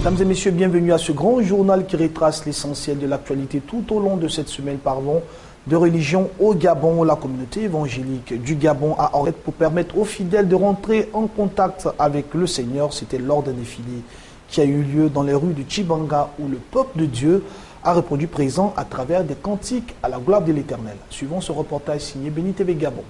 Mesdames et messieurs, bienvenue à ce grand journal qui retrace l'essentiel de l'actualité. Tout au long de cette semaine, parlons de religion au Gabon. La communauté évangélique du Gabon a en tête pour permettre aux fidèles de rentrer en contact avec le Seigneur. C'était lors d'un défilé qui a eu lieu dans les rues de Tchibanga où le peuple de Dieu a répondu présent à travers des cantiques à la gloire de l'Éternel. Suivons ce reportage signé Béni TV Gabon.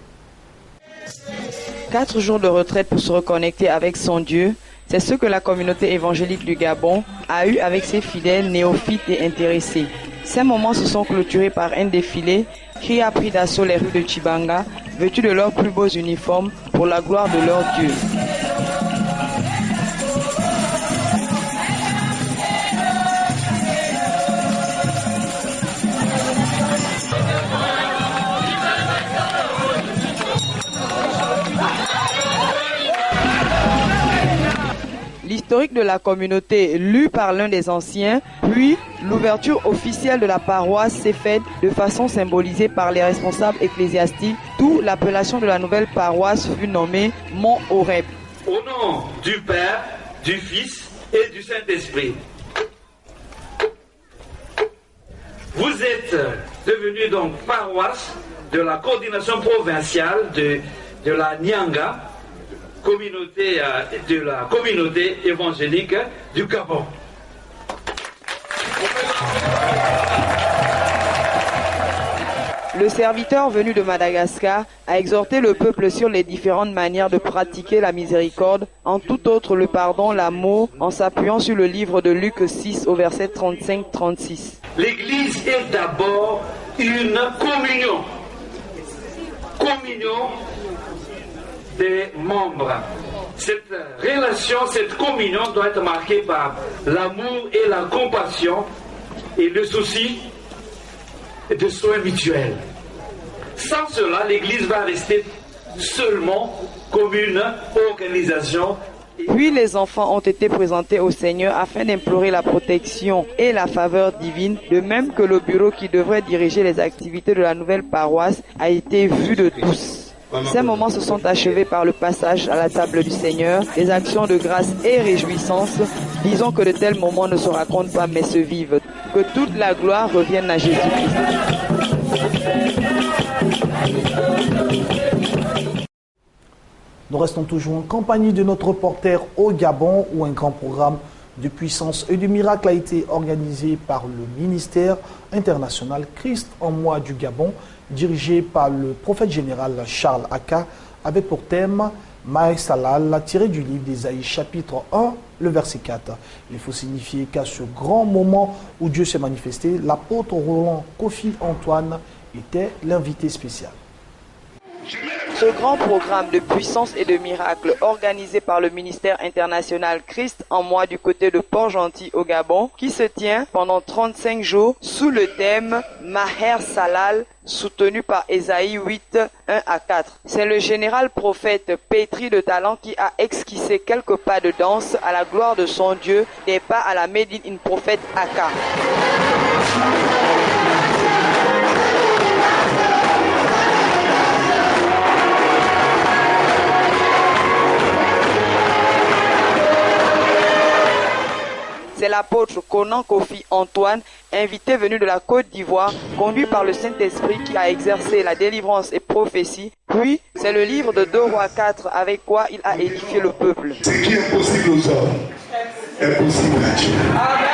4 jours de retraite pour se reconnecter avec son Dieu, c'est ce que la communauté évangélique du Gabon a eu avec ses fidèles néophytes et intéressés. Ces moments se sont clôturés par un défilé qui a pris d'assaut les rues de Tchibanga, vêtus de leurs plus beaux uniformes pour la gloire de leur Dieu. L'historique de la communauté lu par l'un des anciens, puis l'ouverture officielle de la paroisse s'est faite de façon symbolisée par les responsables ecclésiastiques, d'où l'appellation de la nouvelle paroisse fut nommée Mont Horeb. Au nom du Père, du Fils et du Saint-Esprit, vous êtes devenus donc paroisse de la coordination provinciale de la Nyanga, de la communauté évangélique du Gabon. Le serviteur venu de Madagascar a exhorté le peuple sur les différentes manières de pratiquer la miséricorde, en tout autre le pardon, l'amour, en s'appuyant sur le livre de Luc 6 au verset 35-36. L'Église est d'abord une communion. Communion des membres. Cette relation, cette communion doit être marquée par l'amour et la compassion et le souci de soins mutuels. Sans cela, l'Église va rester seulement comme une organisation. Puis les enfants ont été présentés au Seigneur afin d'implorer la protection et la faveur divine, de même que le bureau qui devrait diriger les activités de la nouvelle paroisse a été vu de tous. Ces moments se sont achevés par le passage à la table du Seigneur, des actions de grâce et réjouissance. Disons que de tels moments ne se racontent pas mais se vivent. Que toute la gloire revienne à Jésus-Christ. Nous restons toujours en compagnie de notre reporter au Gabon où un grand programme de puissance et de miracle a été organisé par le ministère international Christ en moi du Gabon, dirigé par le prophète général Charles Aka, avec pour thème Maï Salal, tiré du livre d'Ésaïe chapitre 1, le verset 4. Il faut signifier qu'à ce grand moment où Dieu s'est manifesté, l'apôtre Roland Kofi Antoine était l'invité spécial. Ce grand programme de puissance et de miracles organisé par le ministère international Christ en moi du côté de Port-Gentil au Gabon, qui se tient pendant 35 jours sous le thème Maher Salal, soutenu par Ésaïe 8, 1 à 4. C'est le général prophète pétri de talent qui a esquissé quelques pas de danse à la gloire de son Dieu, des pas à la Made in Prophète Aka. C'est l'apôtre Conan Kofi Antoine, invité venu de la Côte d'Ivoire, conduit par le Saint-Esprit qui a exercé la délivrance et prophétie. Puis, c'est le livre de 2 Rois 4 avec quoi il a édifié le peuple. Ce qui est possible aux hommes est possible à Dieu. Amen.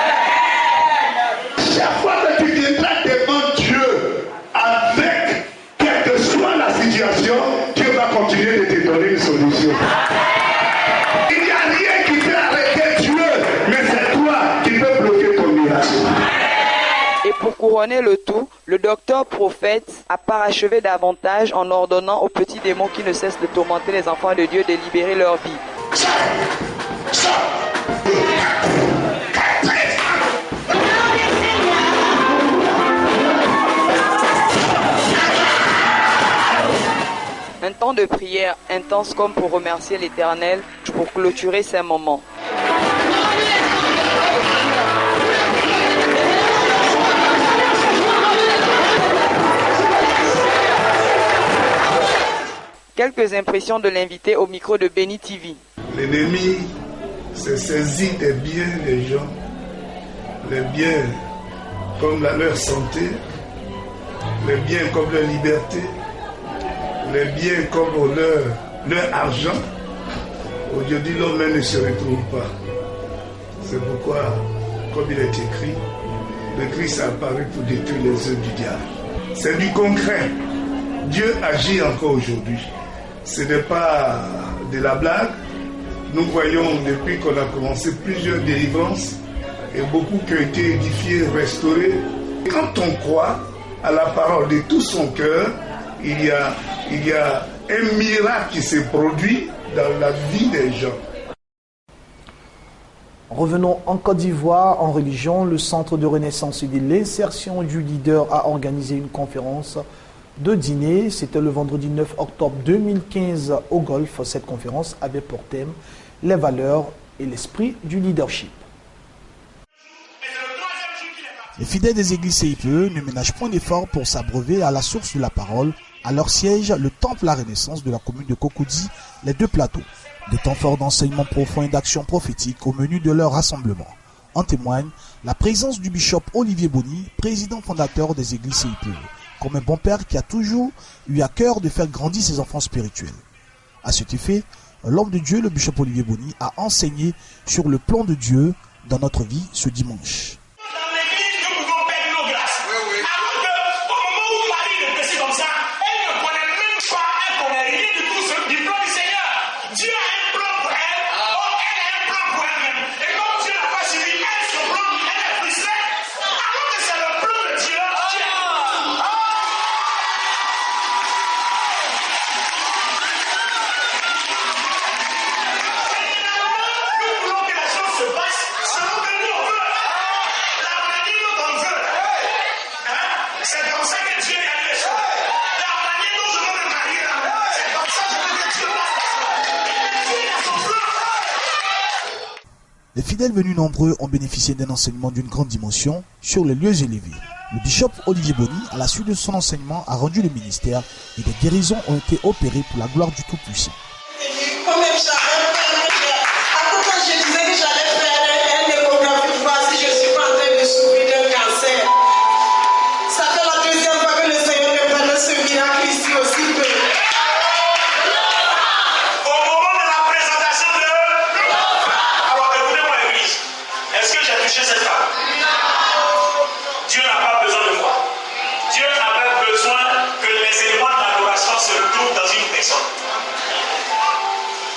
Chaque fois que tu viendras devant Dieu, avec quelle que soit la situation, Dieu va continuer de te donner une solution. Il n'y a rien qui peut arrêter Dieu, mais c'est toi qui peux bloquer ton miracle. Et pour couronner le tout, le docteur prophète a parachevé davantage en ordonnant aux petits démons qui ne cessent de tourmenter les enfants de Dieu de libérer leur vie. Un temps de prière intense comme pour remercier l'Éternel pour clôturer ces moments. Quelques impressions de l'invité au micro de Béni TV. L'ennemi se saisit des biens des gens, les biens comme leur santé, les biens comme leur liberté, les biens comme leur argent. Aujourd'hui, l'homme ne se retrouve pas. C'est pourquoi, comme il est écrit, le Christ a apparu pour détruire les œuvres du diable. C'est du concret. Dieu agit encore aujourd'hui. Ce n'est pas de la blague. Nous voyons depuis qu'on a commencé plusieurs délivrances et beaucoup qui ont été édifiés, restaurés. Quand on croit à la parole de tout son cœur, il y a un miracle qui se produit dans la vie des gens. Revenons en Côte d'Ivoire, en religion. Le Centre de Renaissance et de l'insertion du leader a organisé une conférence de dîner. C'était le vendredi 9 octobre 2015 au Golfe. Cette conférence avait pour thème les valeurs et l'esprit du leadership. Les fidèles des églises CIPE ne ménagent point d'efforts pour s'abreuver à la source de la parole. À leur siège, le temple La Renaissance de la commune de Cocody, les deux plateaux. Des temps forts d'enseignement profond et d'action prophétique au menu de leur rassemblement. En témoigne la présence du bishop Olivier Boni, président fondateur des églises CIPE, comme un bon père qui a toujours eu à cœur de faire grandir ses enfants spirituels. À cet effet, l'homme de Dieu, le bishop Olivier Boni, a enseigné sur le plan de Dieu dans notre vie ce dimanche. Les fidèles venus nombreux ont bénéficié d'un enseignement d'une grande dimension sur les lieux élevés. Le bishop Olivier Boni, à la suite de son enseignement, a rendu le ministère et des guérisons ont été opérées pour la gloire du Tout-Puissant.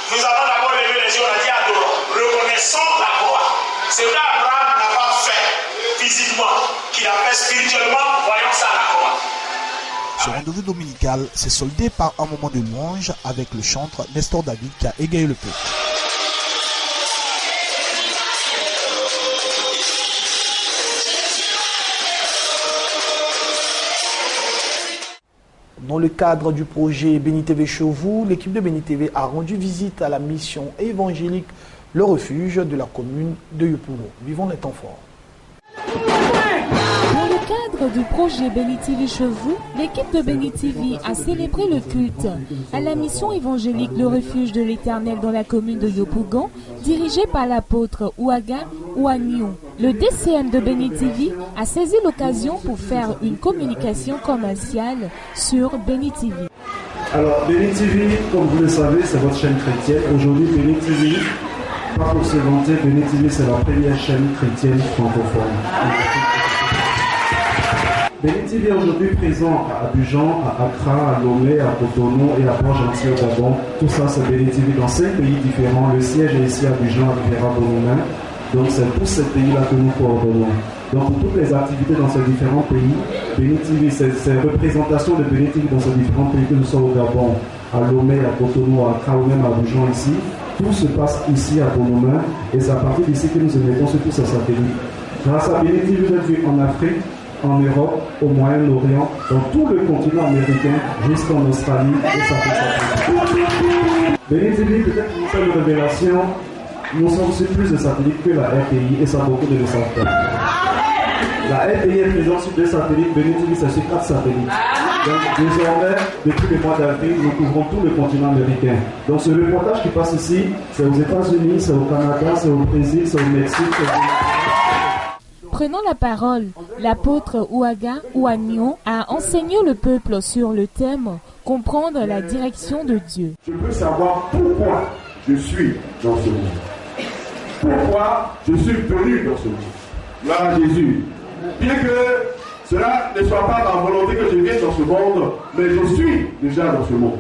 Nous avons d'abord levé les yeux, on a dit adorons, reconnaissons la gloire. C'est vrai, Abraham n'a pas fait physiquement, qu'il a fait spirituellement, voyons ça à la croix. Ce rendez-vous dominical s'est soldé par un moment de louange avec le chantre Nestor David qui a égayé le peuple. Dans le cadre du projet Béni TV chez vous, l'équipe de Béni TV a rendu visite à la mission évangélique Le Refuge de la commune de Yopougon. Vivons les temps forts. Dans le cadre du projet Béni TV chez vous, l'équipe de Béni TV a célébré le culte à la mission évangélique Le Refuge de l'Éternel dans la commune de Yopougon, dirigée par l'apôtre Ouaga Ouagnon. Le DCM de Béni TV a saisi l'occasion pour faire une communication commerciale sur Béni TV. Alors, Béni TV, comme vous le savez, c'est votre chaîne chrétienne. Aujourd'hui, Béni TV, pas pour se vanter, Béni TV, c'est la première chaîne chrétienne francophone. Béni TV est aujourd'hui présent à Abidjan, à Accra, à Lomé, à Cotonou et à Port-Gentil au Gabon. Tout ça, c'est Béni TV dans 5 pays différents. Le siège est ici à Abidjan, à Riviera-Bonomin. Donc, c'est pour ces pays-là que nous coordonnons. Donc, pour toutes les activités dans ces différents pays, Béni TV, ces représentations de Béni TV dans ces différents pays, que nous sommes au Gabon, à Lomé, à Cotonou, à Accra ou même à Abidjan ici, tout se passe ici à Bonomin et c'est à partir d'ici que nous émettons sur tous ces satellites. Grâce à Béni TV, vous êtes vu en Afrique, en Europe, au Moyen-Orient, dans tout le continent américain, jusqu'en Australie et ça fait ça. Béni TV, peut-être que vous savez une révélation, nous sommes sur plus de satellites que la RTI et ça beaucoup de le savent. La RTI est présente sur 2 satellites, Béni TV c'est sur 4 satellites. Donc désormais, depuis le mois d'avril, nous couvrons tout le continent américain. Donc ce reportage qui passe ici, c'est aux États-Unis, c'est au Canada, c'est au Brésil, c'est au Mexique, c'est au... Prenant la parole, l'apôtre Ouaga Ouagnon a enseigné le peuple sur le thème « Comprendre la direction de Dieu ». Je veux savoir pourquoi je suis dans ce monde. Pourquoi je suis venu dans ce monde. Gloire à Jésus. Bien que cela ne soit pas ma volonté que je vienne dans ce monde, mais je suis déjà dans ce monde.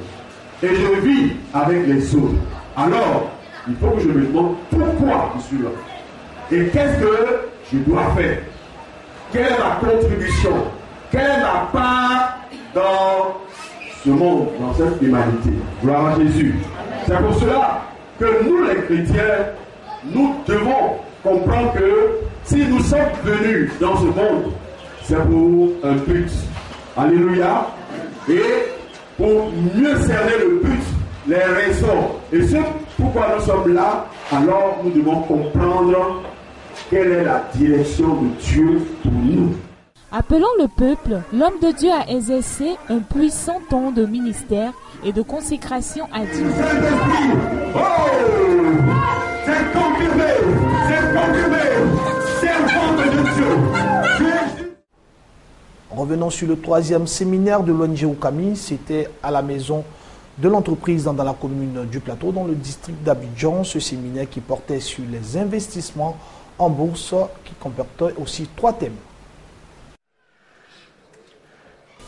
Et je vis avec les autres. Alors, il faut que je me demande pourquoi je suis là. Et qu'est-ce que je dois faire? Quelle est ma contribution? Quelle est ma part dans ce monde, dans cette humanité? Gloire à Jésus. C'est pour cela que nous, les chrétiens, nous devons comprendre que si nous sommes venus dans ce monde, c'est pour un but. Alléluia. Et pour mieux cerner le but, les raisons. Et ce pourquoi nous sommes là, alors nous devons comprendre quelle est la direction de Dieu pour nous. Appelant le peuple, l'homme de Dieu a exercé un puissant don de ministère et de consécration à Dieu. Oh, c'est confirmé, servante de Dieu. Revenons sur le 3e séminaire de l'ONG Oukami. C'était à la maison de l'entreprise dans la commune du Plateau, dans le district d'Abidjan. Ce séminaire qui portait sur les investissements en bourse, qui comportait aussi 3 thèmes.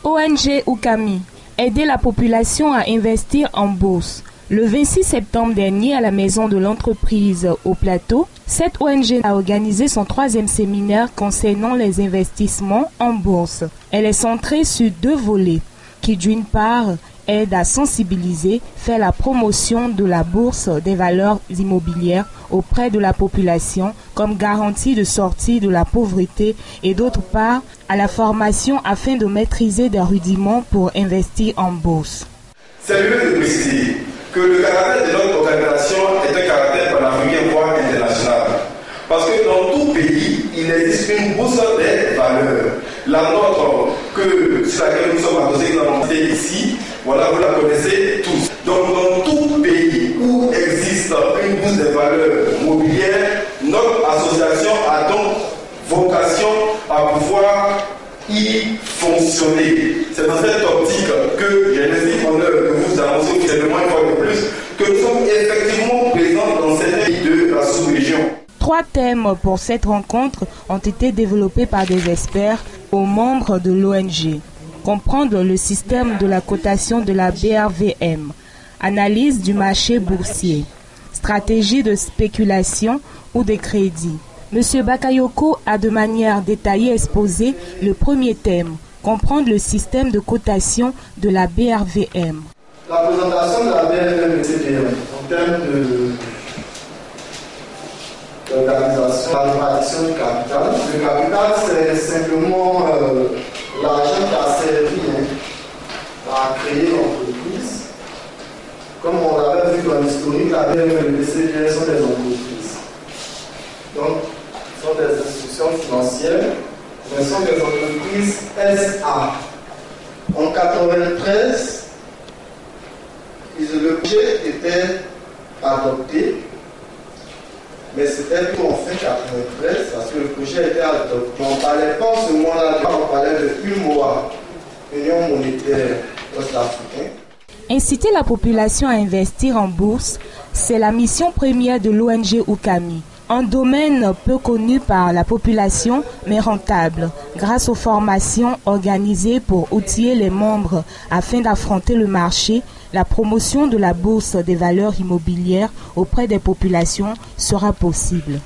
ONG Oukami, aider la population à investir en bourse. Le 26 septembre dernier, à la maison de l'entreprise au Plateau, cette ONG a organisé son 3e séminaire concernant les investissements en bourse. Elle est centrée sur 2 volets, qui d'une part aide à sensibiliser, faire la promotion de la bourse des valeurs immobilières auprès de la population comme garantie de sortie de la pauvreté et d'autre part à la formation afin de maîtriser des rudiments pour investir en bourse. C'est lieu de préciser que le caractère de notre organisation est un caractère panafricain voire international. Parce que dans tout pays, il existe une bourse des valeurs. La nôtre, sur laquelle nous sommes adossés dans l'entité ici, voilà, vous la connaissez tous. Donc dans tout pays où existe une bourse des valeurs mobilières, notre association a donc vocation à pouvoir y fonctionner. C'est dans cette optique que j'ai laissé en œuvre de vous annoncer officiellement une fois de plus que nous sommes effectivement présents dans cette pays de la sous-région. 3 thèmes pour cette rencontre ont été développés par des experts aux membres de l'ONG. Comprendre le système de la cotation de la BRVM, analyse du marché boursier, stratégie de spéculation ou de crédit. M. Bakayoko a de manière détaillée exposé le premier thème, comprendre le système de cotation de la BRVM. La présentation de la BRVM était en termes d'organisation, la répartition du capital. Le capital, c'est simplement l'argent qui a servi à créer l'entreprise. Comme on l'avait vu dans l'historique, la BRVM et le BCGR sont des entreprises. Donc, ce sont des institutions financières, mais ce sont des entreprises SA. En 1993, le projet était adopté, mais c'était tout en fin 1993, parce que le projet était adopté. On ne parlait pas en ce moment-là, on parlait de UMOA, Union monétaire ouest-africaine. Inciter la population à investir en bourse, c'est la mission première de l'ONG Oukami. Un domaine peu connu par la population, mais rentable, grâce aux formations organisées pour outiller les membres afin d'affronter le marché. La promotion de la bourse des valeurs immobilières auprès des populations sera possible.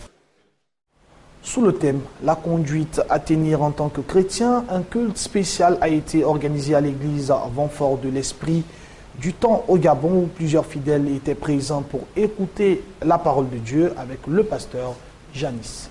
Sous le thème « La conduite à tenir en tant que chrétien », un culte spécial a été organisé à l'église Ventfort de l'Esprit du Temps au Gabon, où plusieurs fidèles étaient présents pour écouter la parole de Dieu avec le pasteur Janice.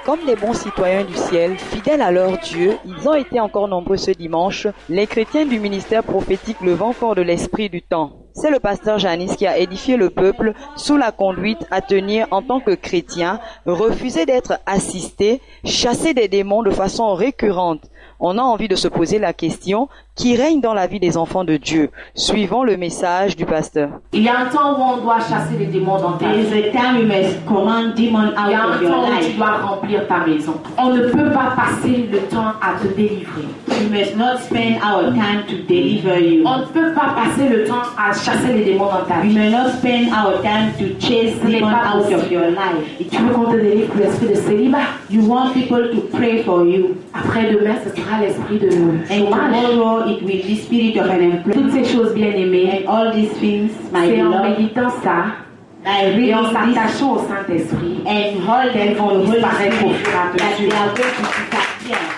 Comme des bons citoyens du ciel, fidèles à leur Dieu, ils ont été encore nombreux ce dimanche, les chrétiens du ministère prophétique Le Vent-Fort de l'Esprit du Temps. C'est le pasteur Janice qui a édifié le peuple sous la conduite à tenir en tant que chrétien, refuser d'être assisté, chasser des démons de façon récurrente. On a envie de se poser la question, qui règne dans la vie des enfants de Dieu, suivant le message du pasteur. Il y a un temps où on doit chasser les démons dans ta vie. Il y a un temps où tu dois remplir ta maison. On ne peut pas passer le temps à te délivrer. We must not spend our time to deliver you. On ne peut pas passer le temps à chasser les démons dans ta vie. We must not spend our time to chase demons out of your life. Et tu veux qu'on te délivre pour l'esprit de célibat. You want people to pray for you. Après demain, ce sera l'esprit de chômage. And tomorrow it will be spirit of unemployment. Toutes ces choses bien aimées, and all these things, c'est en méditant ça. Et en s'attachant au Saint-Esprit, elles vont disparaître au fur et à mesure.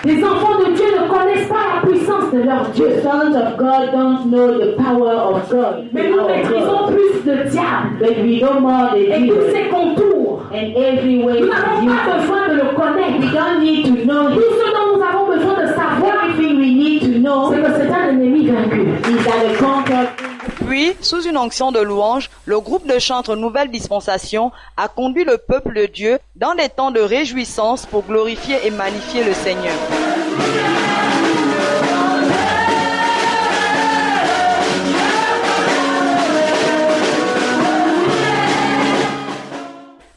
Les enfants de Dieu ne connaissent pas la puissance de leur Dieu. Sons of God don't know the power of God. Mais nous maîtrisons plus le diable. But we know more the devil. Et tous ses contours. And every way. Nous n'avons pas besoin de le connaître. We don't need to know. Tout ce dont nous avons besoin de savoir, everything we need to know, c'est que c'est un ennemi vaincu. Is that a conquered. Puis, sous une onction de louange, le groupe de chantres Nouvelle Dispensation a conduit le peuple de Dieu dans des temps de réjouissance pour glorifier et magnifier le Seigneur.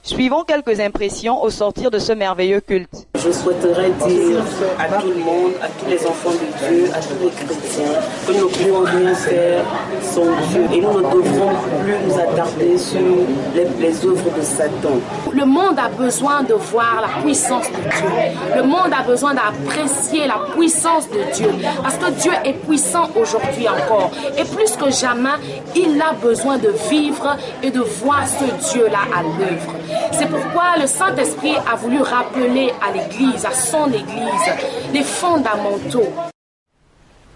Suivons quelques impressions au sortir de ce merveilleux culte. Je souhaiterais dire à tout le monde, à tous les enfants de Dieu, à tous les chrétiens, que nous pouvons rien faire sans Dieu et nous ne devrons plus nous attarder sur les œuvres de Satan. Le monde a besoin de voir la puissance de Dieu. Le monde a besoin d'apprécier la puissance de Dieu. Parce que Dieu est puissant aujourd'hui encore. Et plus que jamais, il a besoin de vivre et de voir ce Dieu-là à l'œuvre. C'est pourquoi le Saint-Esprit a voulu rappeler à l'Église, à son Église, les fondamentaux.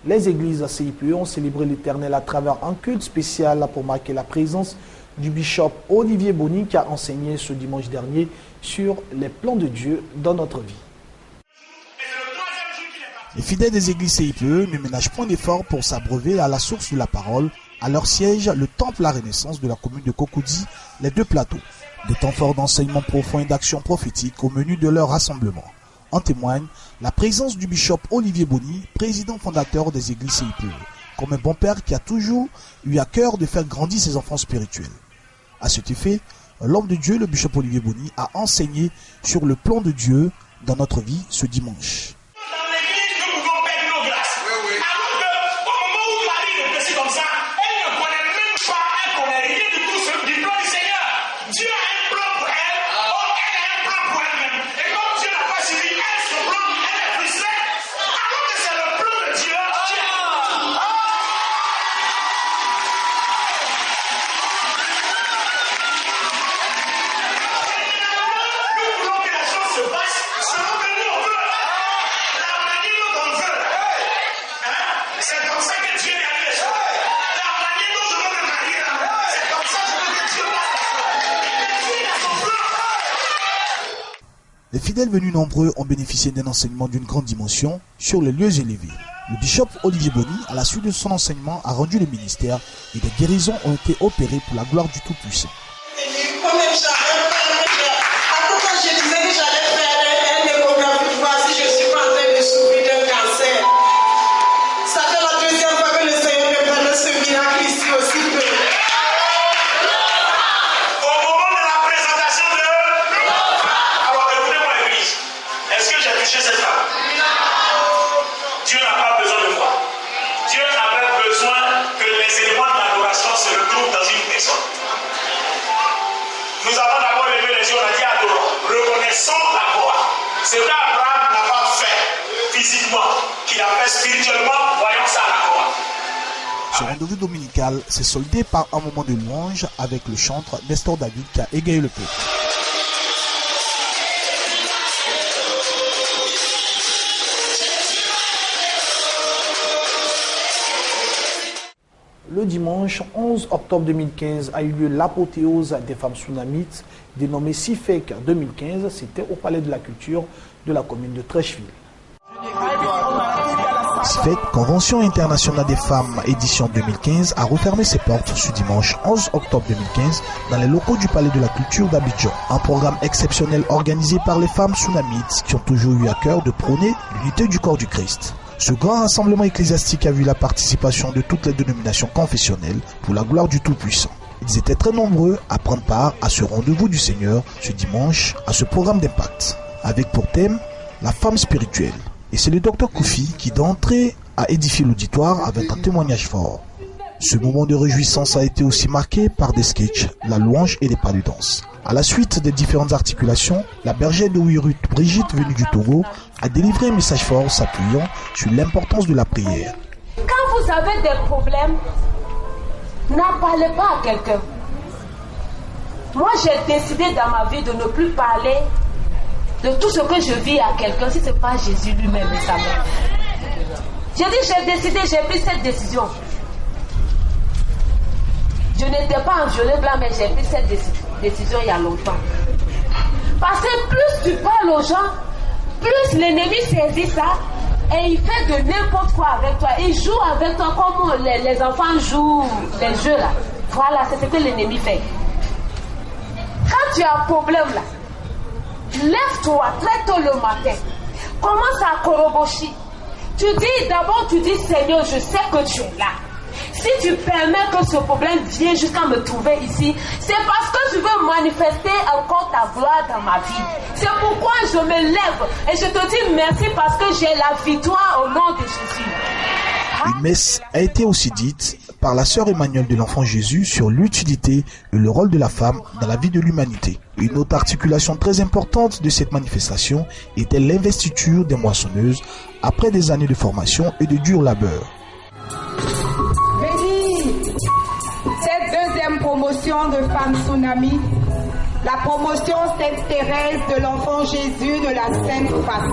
Les églises CIPE ont célébré l'Éternel à travers un culte spécial pour marquer la présence du bishop Olivier Bonny qui a enseigné ce dimanche dernier sur les plans de Dieu dans notre vie. Les fidèles des églises CIPE ne ménagent point d'efforts pour s'abreuver à la source de la parole. À leur siège, le temple La Renaissance de la commune de Cocody, les deux plateaux. Des temps forts d'enseignement profond et d'action prophétique au menu de leur rassemblement. En témoigne la présence du bishop Olivier Bonny, président fondateur des églises CIPE, comme un bon père qui a toujours eu à cœur de faire grandir ses enfants spirituels. À cet effet, l'homme de Dieu, le bishop Olivier Bonny, a enseigné sur le plan de Dieu dans notre vie ce dimanche. Les fidèles venus nombreux ont bénéficié d'un enseignement d'une grande dimension sur les lieux élevés. Le bishop Olivier Bonny, à la suite de son enseignement, a rendu le ministère et des guérisons ont été opérées pour la gloire du Tout-Puissant. Nous avons d'abord levé les yeux, on a dit adorons, reconnaissons la gloire. Ce qu'Abraham n'a pas fait physiquement, qu'il a fait spirituellement, voyons ça à la gloire. Ce rendez-vous dominical s'est soldé par un moment de louange avec le chantre Nestor David qui a égayé le peuple. Le dimanche 11 octobre 2015 a eu lieu l'apothéose des femmes sunamites, dénommée CIFEC 2015. C'était au Palais de la Culture de la commune de Trècheville. CIFEC, Convention internationale des femmes, édition 2015, a refermé ses portes ce dimanche 11 octobre 2015 dans les locaux du Palais de la Culture d'Abidjan. Un programme exceptionnel organisé par les femmes sunamites qui ont toujours eu à cœur de prôner l'unité du corps du Christ. Ce grand rassemblement ecclésiastique a vu la participation de toutes les dénominations confessionnelles pour la gloire du Tout-Puissant. Ils étaient très nombreux à prendre part à ce rendez-vous du Seigneur ce dimanche, à ce programme d'impact, avec pour thème la femme spirituelle. Et c'est le docteur Koufi qui d'entrée a édifié l'auditoire avec un témoignage fort. Ce moment de réjouissance a été aussi marqué par des sketchs, la louange et des pas de danse. À la suite des différentes articulations, la bergère de Ouirut, Brigitte, venue du Togo, a délivré un message fort s'appuyant sur l'importance de la prière. Quand vous avez des problèmes, n'en parlez pas à quelqu'un. Moi, j'ai décidé dans ma vie de ne plus parler de tout ce que je vis à quelqu'un si ce n'est pas Jésus lui-même et sa mère. J'ai décidé, j'ai pris cette décision. Je n'étais pas en violet blanc, mais j'ai pris cette décision il y a longtemps. Parce que plus tu parles aux gens, plus l'ennemi saisit ça et il fait de n'importe quoi avec toi. Il joue avec toi comme les enfants jouent les jeux là. Voilà, c'est ce que l'ennemi fait. Quand tu as un problème là, lève-toi très tôt le matin. Commence à Koroboshi. Tu dis Seigneur, je sais que tu es là. Si tu permets que ce problème vienne jusqu'à me trouver ici, c'est parce que je veux manifester encore ta gloire dans ma vie. C'est pourquoi je me lève et je te dis merci parce que j'ai la victoire au nom de Jésus. Une messe a été aussi dite par la sœur Emmanuelle de l'Enfant Jésus sur l'utilité et le rôle de la femme dans la vie de l'humanité. Une autre articulation très importante de cette manifestation était l'investiture des moissonneuses après des années de formation et de dur labeur. Cette deuxième promotion de Femmes Tsunami, la promotion Sainte Thérèse de l'Enfant Jésus de la Sainte Face.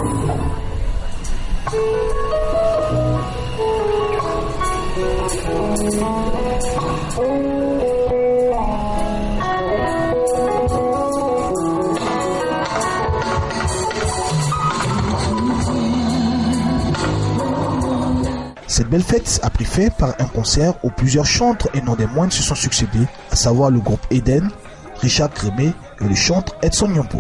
Cette belle fête a pris fin par un concert où plusieurs chantres et non des moindres se sont succédés, à savoir le groupe Eden, Richard Crémé et le chantre Edson Nyampo.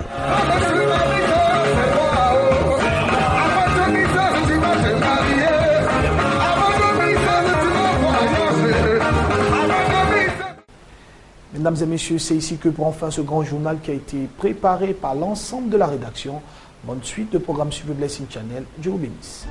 Mesdames et messieurs, c'est ici que prend fin ce grand journal qui a été préparé par l'ensemble de la rédaction. Bonne suite de programme sur le Blessing Channel. Dieu vous bénisse.